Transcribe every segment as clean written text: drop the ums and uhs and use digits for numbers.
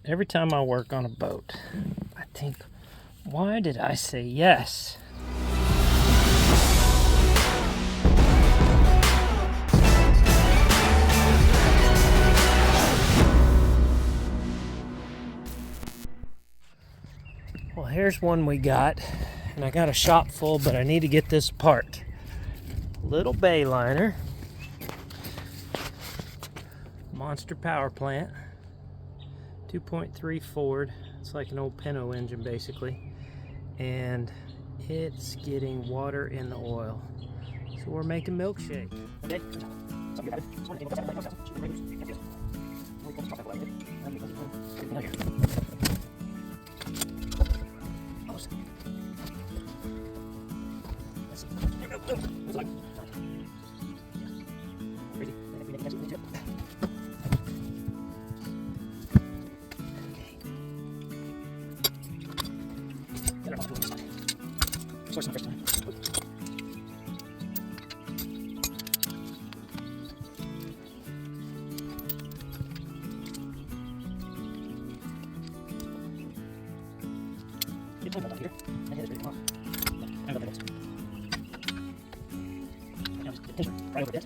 Every time I work on a boat, I think, why did I say yes? Well, here's one we got, and I got a shop full, but I need to get this apart. Little Bayliner, monster power plant, 2.3 Ford. It's like an old Pinto engine basically, and it's getting water in the oil. So we're making milkshake. Okay. Source first time. Get one up here. I hit it pretty close. I know that looks. Now just get the tension right over it.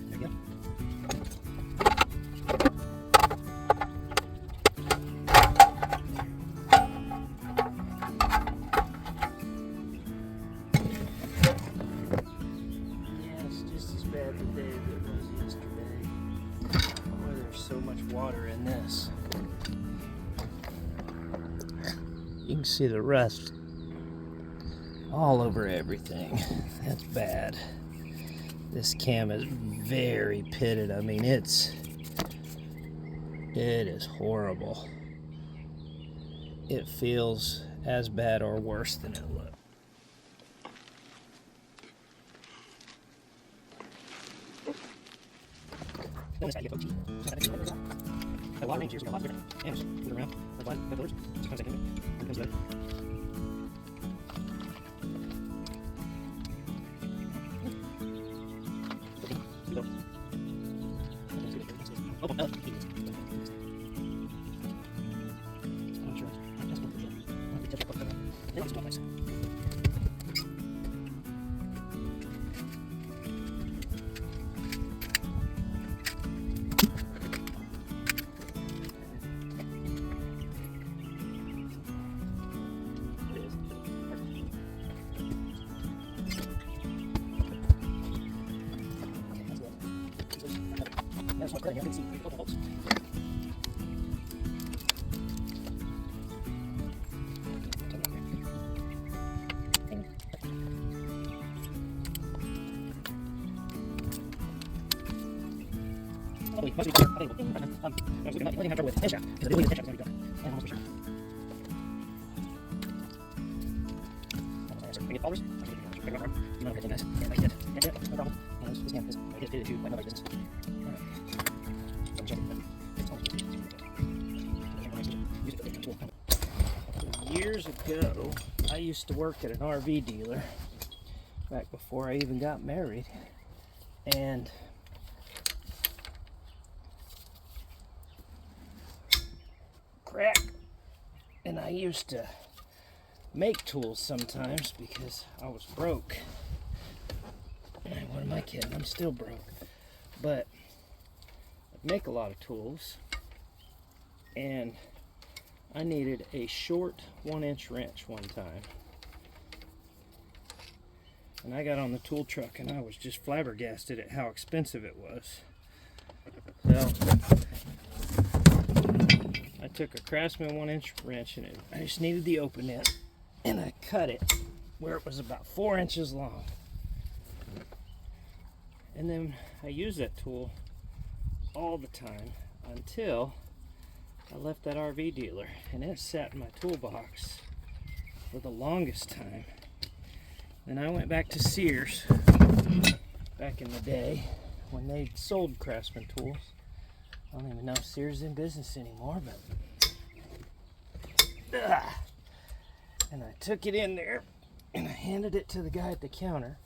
There you go. Today as it was yesterday. Boy, there's so much water in this. You can see the rust all over everything. That's bad. This cam is very pitted. I mean, it is horrible. It feels as bad or worse than it looks. Then this guy gets OT. A lot of range here, so we got lots of different animals moving around. Like black pillars. Sometimes they can move. Here comes the other. Oh, no. I'm not sure. That's not for sure. I think that's what they don't smell nice. That's not great. I can see a couple holes. Must be clear. I was looking at trouble with the shaft because I believe the shaft is going to be done. I'm almost for sure. Can we get followers? You know everything, guys. Yeah, I did. That's it. No problem. This camp is I just did it too, like nobody's business. Alright. So check it. Years ago, I used to work at an RV dealer back before I even got married, and crack. And I used to make tools sometimes because I was broke. What am I kidding? I'm still broke. But I'd make a lot of tools, and I needed a short 1-inch wrench one time. And I got on the tool truck and I was just flabbergasted at how expensive it was. So I took a Craftsman 1-inch wrench and I just needed the open end, and I cut it where it was about 4 inches long. And then I used that tool all the time until I left that RV dealer, and it sat in my toolbox for the longest time. Then I went back to Sears back in the day when they sold Craftsman tools. I don't even know if Sears is in business anymore, but and I took it in there and I handed it to the guy at the counter,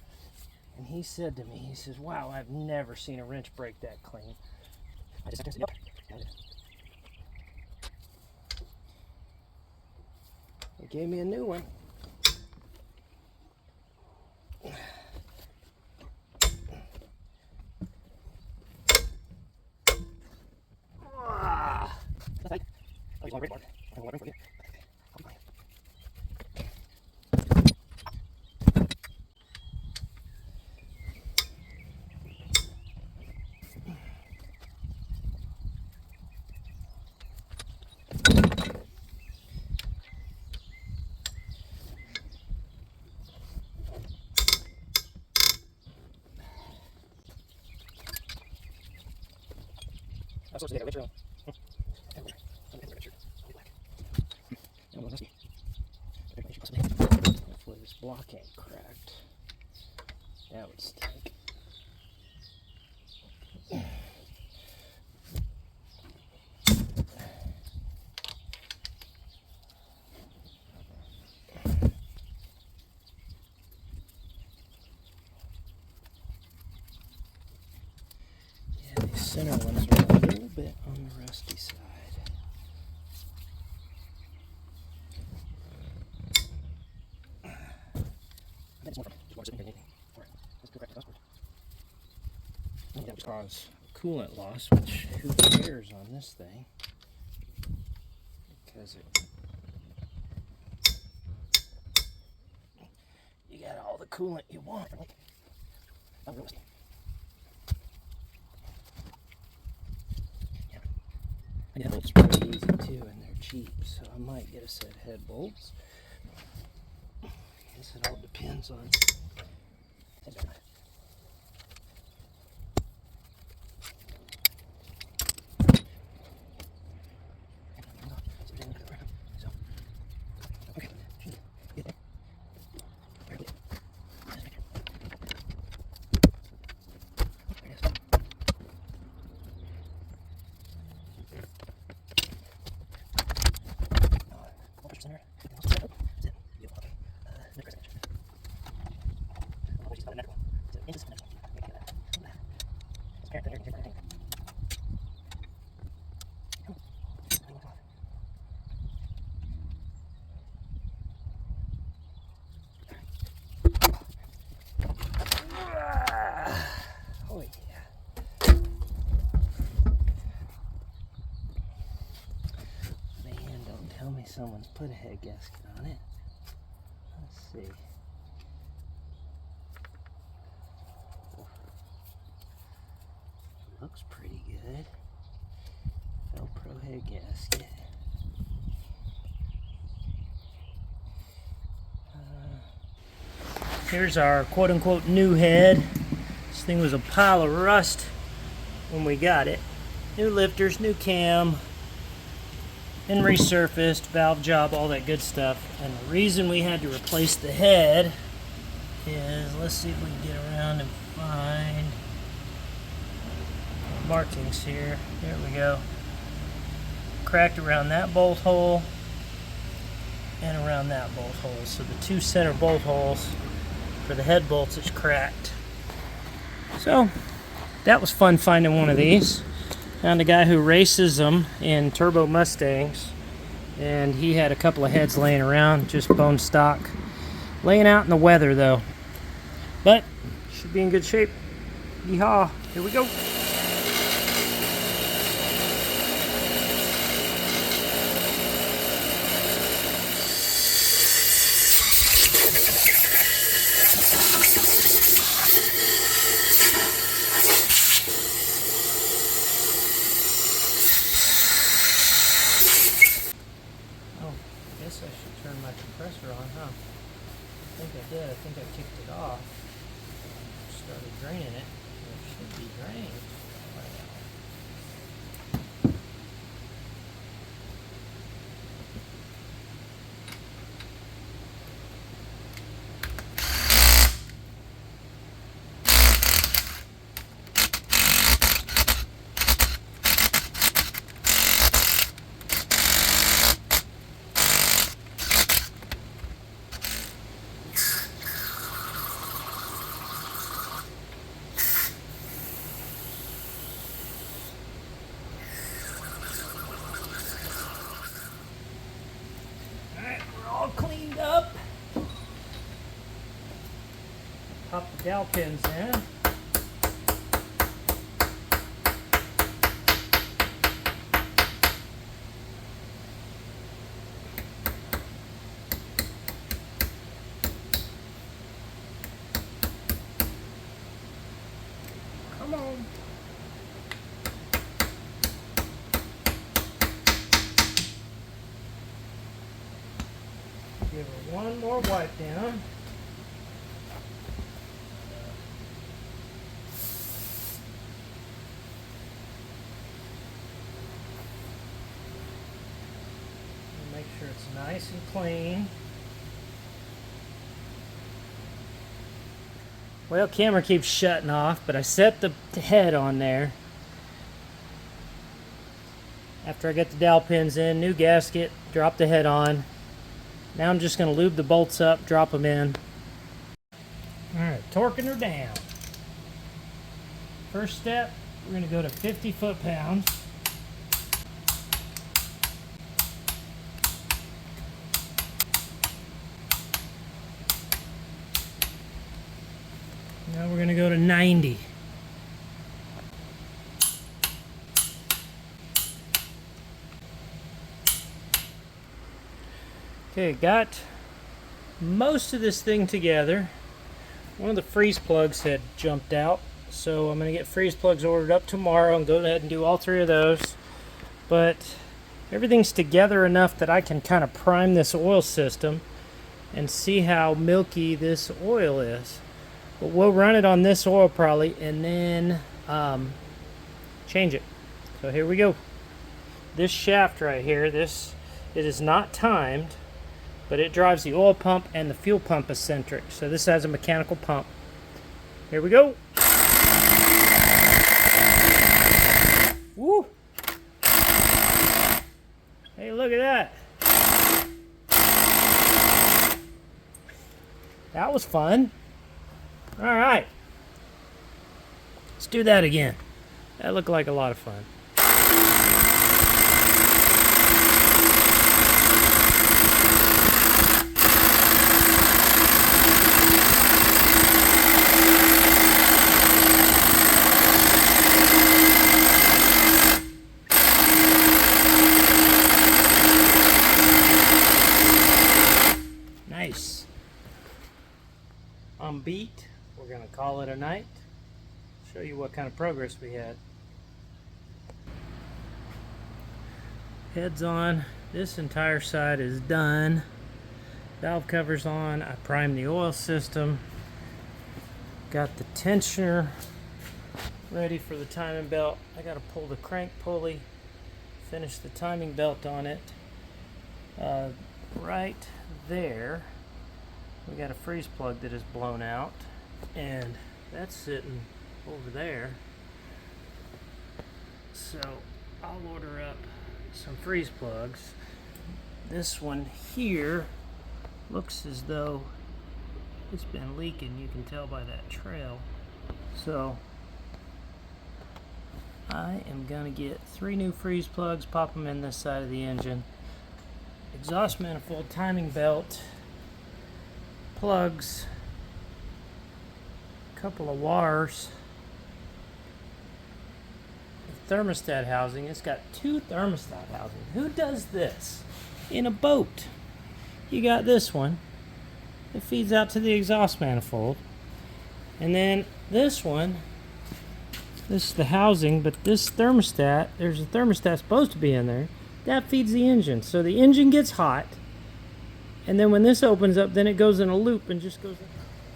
and he said to me, he says, "Wow, I've never seen a wrench break that clean." I just said, "Yep." Gave me a new one. I'm supposed to get a Richard on. Hopefully this block ain't cracked. That would stink. Yeah, these center ones are a little bit on the rusty side. That would cause coolant loss, which who cares on this thing? Because you got all the coolant you want. Oh, really? Yeah, head bolts are pretty easy too, and they're cheap, so I might get a set of head bolts. I guess it all depends on. Oh yeah. Man, don't tell me someone's put a head gasket on it. Let's see. Looks pretty good. Velcro head gasket. Here's our quote-unquote new head. This thing was a pile of rust when we got it. New lifters, new cam, and resurfaced, valve job, all that good stuff. And the reason we had to replace the head is, let's see if we can get around and find markings here. There we go. Cracked around that bolt hole and around that bolt hole. So the two center bolt holes for the head bolts is cracked. So that was fun finding one of these. Found a guy who races them in turbo Mustangs, and he had a couple of heads laying around, just bone stock. Laying out in the weather though. But should be in good shape. Yeehaw, here we go. I should turn my compressor on, huh? I think I did. I think I kicked it off. Started draining it. It should be drained by now. dowel pins in. Come on. Give her one more wipe down. Make sure it's nice and clean. Well, camera keeps shutting off, but I set the head on there. After I get the dowel pins in, new gasket, drop the head on. Now I'm just going to lube the bolts up, drop them in. Alright, torquing her down. First step, we're going to go to 50 foot-pounds. Now we're going to go to 90. Okay, got most of this thing together. One of the freeze plugs had jumped out, so I'm going to get freeze plugs ordered up tomorrow and go ahead and do all three of those. But everything's together enough that I can kind of prime this oil system and see how milky this oil is. But we'll run it on this oil probably and then change it. So here we go. This shaft right here, it is not timed, but it drives the oil pump and the fuel pump eccentric. So this has a mechanical pump. Here we go. Woo! Hey, look at that. That was fun. All right. Let's do that again. That looked like a lot of fun. Nice. On beat, we're going to call it a night. Show you what kind of progress we had. Head's on. This entire side is done. Valve cover's on. I primed the oil system. Got the tensioner ready for the timing belt. I got to pull the crank pulley, finish the timing belt on it. Right there, we got a freeze plug that is blown out, and that's sitting over there. So I'll order up some freeze plugs. This one here looks as though it's been leaking. You can tell by that trail. So I am gonna get 3 new freeze plugs, pop them in this side of the engine. Exhaust manifold, timing belt, plugs, a couple of wires, the thermostat housing. It's got 2 thermostat housings. Who does this in a boat? You got this one that feeds out to the exhaust manifold, and then this one, this is the housing, but this thermostat, there's a thermostat supposed to be in there that feeds the engine. So the engine gets hot, and then when this opens up, then it goes in a loop and just goes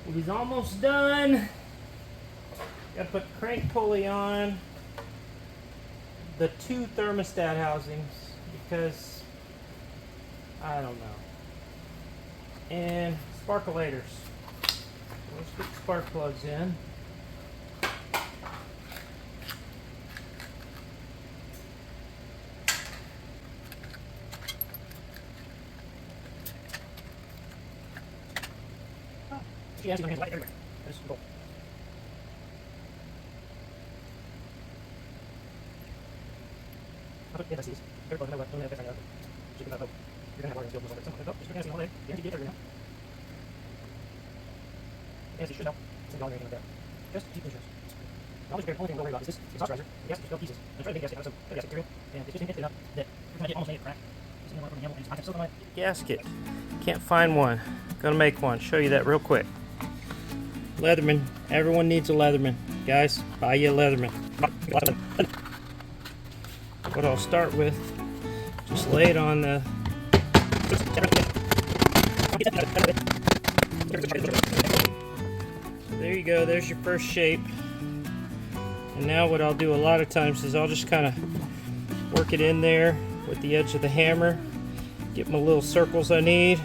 in. He's almost done. Gotta put the crank pulley on the 2 thermostat housings because I don't know. And sparkulators. Let's put the spark plugs in. Yeah, my hands light everywhere. This is cool. I'll put these. Very close. Don't let it out. You're gonna have more skills over some of it. Just gonna see all day. You have to get everything. Yes, you should know. or anything like that. Just keep insurance. The only thing we're going to worry about is this exhaust riser. The gasket just fell to pieces. I'm trying to make a gasket out of some gasket material, and it's just been enough that we're going to get almost made a crack. Just from the handle, and I have silicone gasket. Can't find one. Gonna make one. Show you that real quick. Leatherman. Everyone needs a Leatherman. Guys, buy you a Leatherman. What I'll start with, just lay it on the... There you go, there's your first shape. And now what I'll do a lot of times is I'll just kind of work it in there with the edge of the hammer, get my little circles I need.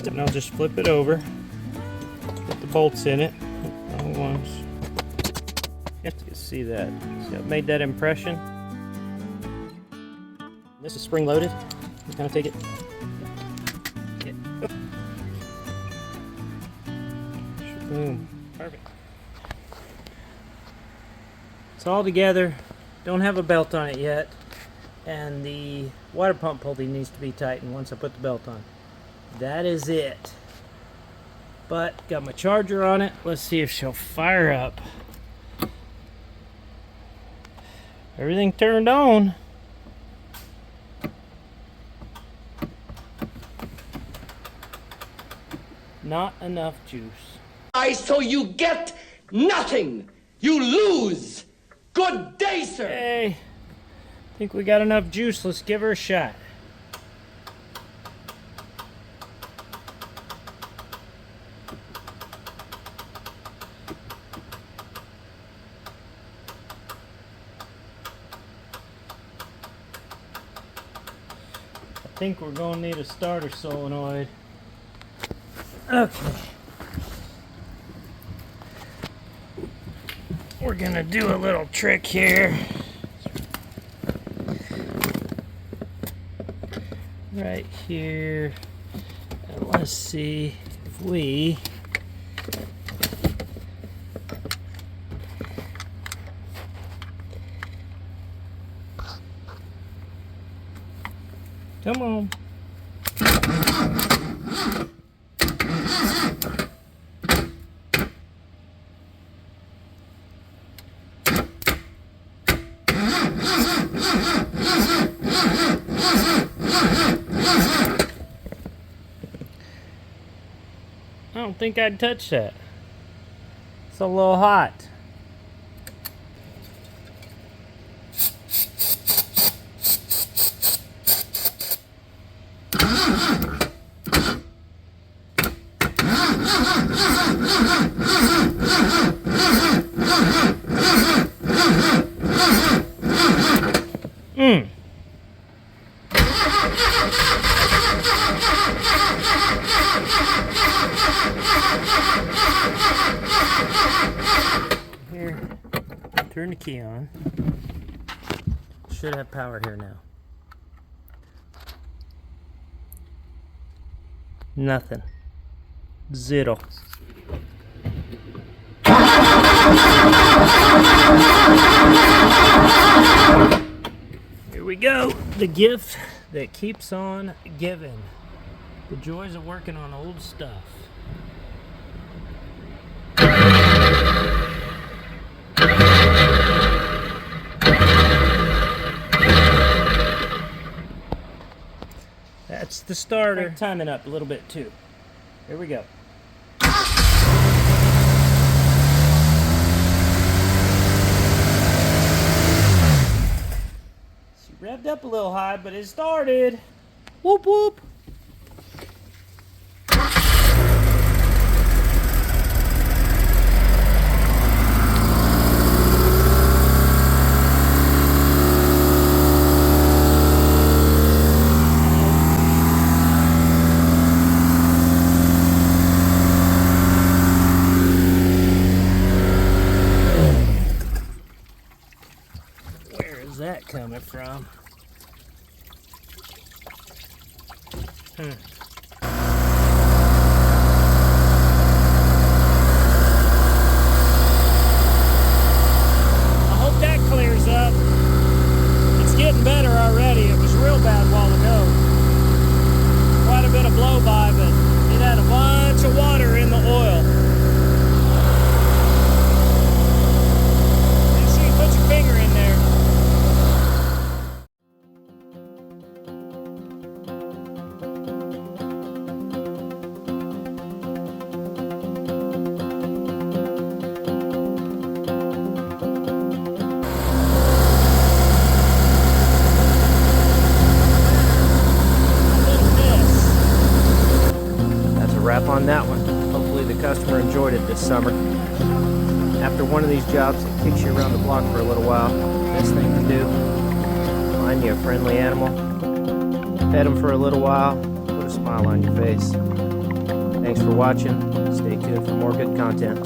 And I'll just flip it over, put the bolts in it, wrong ones. You can see that. See, I've made that impression. This is spring loaded. Just kind of take it. Boom. Perfect. It's all together. Don't have a belt on it yet. And the water pump pulley needs to be tightened once I put the belt on. That is it. But got my charger on it. Let's see if she'll fire up. Everything turned on. Not enough juice. So you get nothing. You lose. Good day, sir. Hey, think we got enough juice. Let's give her a shot. I think we're going to need a starter solenoid. Okay. We're going to do a little trick here. Right here. And let's see if we... Come on. I don't think I'd touch that. It's a little hot. Here, turn the key on. Should have power here now. Nothing. Zero. Here we go. The gift that keeps on giving. The joys of working on old stuff. That's the starter. Time it up a little bit too. Here we go. She revved up a little high, but it started. Whoop whoop. That coming from? I hope that clears up. It's getting better already. It was real bad a while ago. Quite a bit of blow that one. Hopefully the customer enjoyed it this summer. After one of these jobs that kicks you around the block for a little while, best thing to do, find you a friendly animal, pet them for a little while, put a smile on your face. Thanks for watching. Stay tuned for more good content.